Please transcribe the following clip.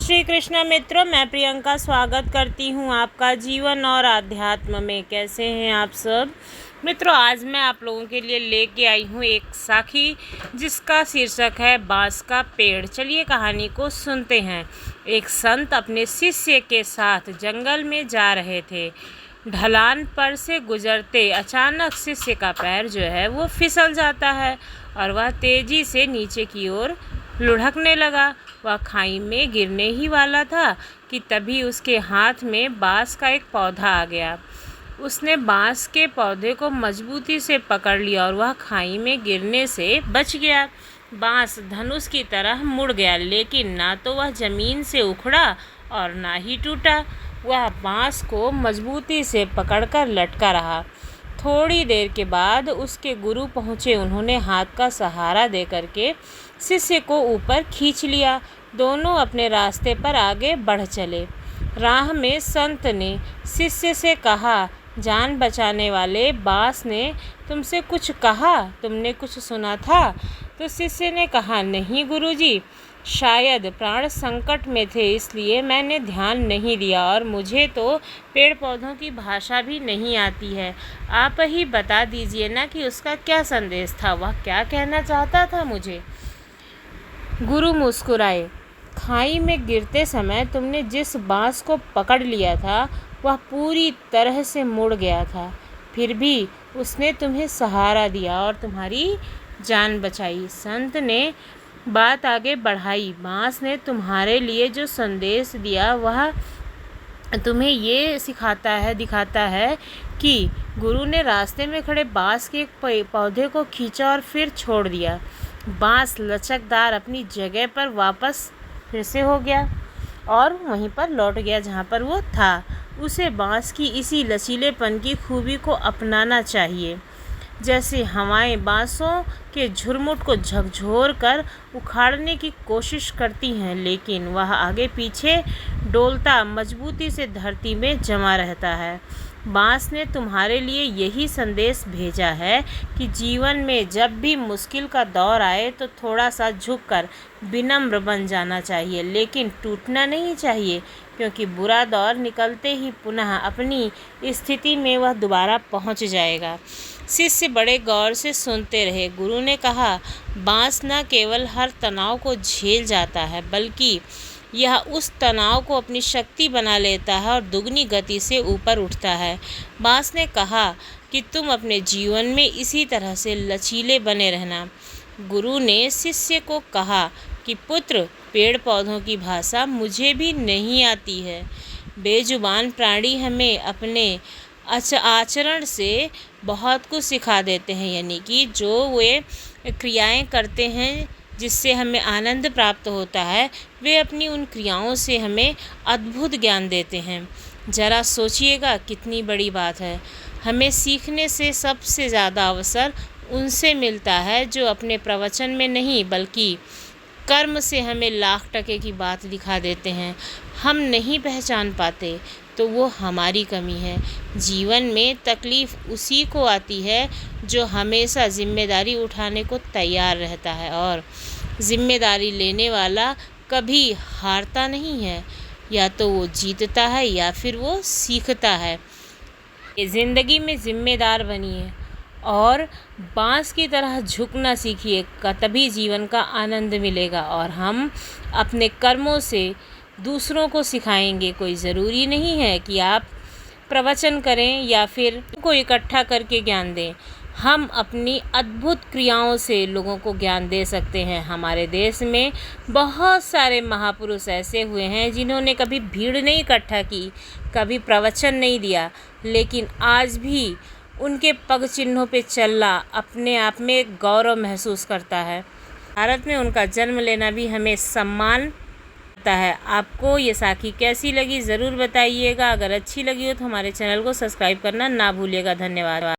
श्री कृष्ण मित्रों, मैं प्रियंका स्वागत करती हूँ आपका जीवन और आध्यात्म में। कैसे हैं आप सब मित्रों? आज मैं आप लोगों के लिए लेके आई हूँ एक साखी जिसका शीर्षक है बांस का पेड़। चलिए कहानी को सुनते हैं। एक संत अपने शिष्य के साथ जंगल में जा रहे थे। ढलान पर से गुजरते अचानक शिष्य का पैर जो है वो फिसल जाता है और वह तेजी से नीचे की ओर लुढ़कने लगा। वह खाई में गिरने ही वाला था कि तभी उसके हाथ में बांस का एक पौधा आ गया। उसने बांस के पौधे को मजबूती से पकड़ लिया और वह खाई में गिरने से बच गया। बांस धनुष की तरह मुड़ गया, लेकिन ना तो वह जमीन से उखड़ा और ना ही टूटा। वह बांस को मजबूती से पकड़कर लटका रहा। थोड़ी देर के बाद उसके गुरु पहुँचे। उन्होंने हाथ का सहारा देकर के शिष्य को ऊपर खींच लिया। दोनों अपने रास्ते पर आगे बढ़ चले। राह में संत ने शिष्य से कहा, जान बचाने वाले बांस ने तुमसे कुछ कहा? तुमने कुछ सुना था? तो शिष्य ने कहा, नहीं गुरुजी, शायद प्राण संकट में थे इसलिए मैंने ध्यान नहीं दिया और मुझे तो पेड़ पौधों की भाषा भी नहीं आती है। आप ही बता दीजिए ना कि उसका क्या संदेश था, वह क्या कहना चाहता था मुझे। गुरु मुस्कुराए। खाई में गिरते समय तुमने जिस बांस को पकड़ लिया था वह पूरी तरह से मुड़ गया था, फिर भी उसने तुम्हें सहारा दिया और तुम्हारी जान बचाई। संत ने बात आगे बढ़ाई। बांस ने तुम्हारे लिए जो संदेश दिया वह तुम्हें ये दिखाता है कि गुरु ने रास्ते में खड़े बांस के एक पौधे को खींचा और फिर छोड़ दिया। बांस लचकदार अपनी जगह पर वापस फिर से हो गया और वहीं पर लौट गया जहाँ पर वो था। उसे बांस की इसी लचीलेपन की खूबी को अपनाना चाहिए। जैसे हवाएं बांसों के झुरमुट को झकझोर कर उखाड़ने की कोशिश करती हैं, लेकिन वह आगे पीछे डोलता मजबूती से धरती में जमा रहता है। बांस ने तुम्हारे लिए यही संदेश भेजा है कि जीवन में जब भी मुश्किल का दौर आए तो थोड़ा सा झुककर विनम्र बन जाना चाहिए, लेकिन टूटना नहीं चाहिए, क्योंकि बुरा दौर निकलते ही पुनः अपनी स्थिति में वह दोबारा पहुंच जाएगा। शिष्य बड़े गौर से सुनते रहे। गुरु ने कहा, बांस न केवल हर तनाव को झेल जाता है, बल्कि यह उस तनाव को अपनी शक्ति बना लेता है और दुगनी गति से ऊपर उठता है। बांस ने कहा कि तुम अपने जीवन में इसी तरह से लचीले बने रहना। गुरु ने शिष्य को कहा कि पुत्र, पेड़ पौधों की भाषा मुझे भी नहीं आती है। बेजुबान प्राणी हमें अपने आचरण से बहुत कुछ सिखा देते हैं, यानी कि जो वे क्रियाएं करते हैं जिससे हमें आनंद प्राप्त होता है, वे अपनी उन क्रियाओं से हमें अद्भुत ज्ञान देते हैं। ज़रा सोचिएगा कितनी बड़ी बात है। हमें सीखने से सबसे ज़्यादा अवसर उनसे मिलता है जो अपने प्रवचन में नहीं बल्कि कर्म से हमें लाख टके की बात दिखा देते हैं। हम नहीं पहचान पाते तो वो हमारी कमी है। जीवन में तकलीफ़ उसी को आती है जो हमेशा जिम्मेदारी उठाने को तैयार रहता है, और जिम्मेदारी लेने वाला कभी हारता नहीं है। या तो वो जीतता है या फिर वो सीखता है। ज़िंदगी में जिम्मेदार बनिए और बांस की तरह झुकना सीखिए, तभी जीवन का आनंद मिलेगा और हम अपने कर्मों से दूसरों को सिखाएंगे। कोई ज़रूरी नहीं है कि आप प्रवचन करें या फिर को इकट्ठा करके ज्ञान दें। हम अपनी अद्भुत क्रियाओं से लोगों को ज्ञान दे सकते हैं। हमारे देश में बहुत सारे महापुरुष ऐसे हुए हैं जिन्होंने कभी भीड़ नहीं इकट्ठा की, कभी प्रवचन नहीं दिया, लेकिन आज भी उनके पग चिन्हों पे चलना अपने आप में एक गौरव महसूस करता है। भारत में उनका जन्म लेना भी हमें सम्मान देता है। आपको ये साखी कैसी लगी ज़रूर बताइएगा। अगर अच्छी लगी हो तो हमारे चैनल को सब्सक्राइब करना ना भूलिएगा। धन्यवाद।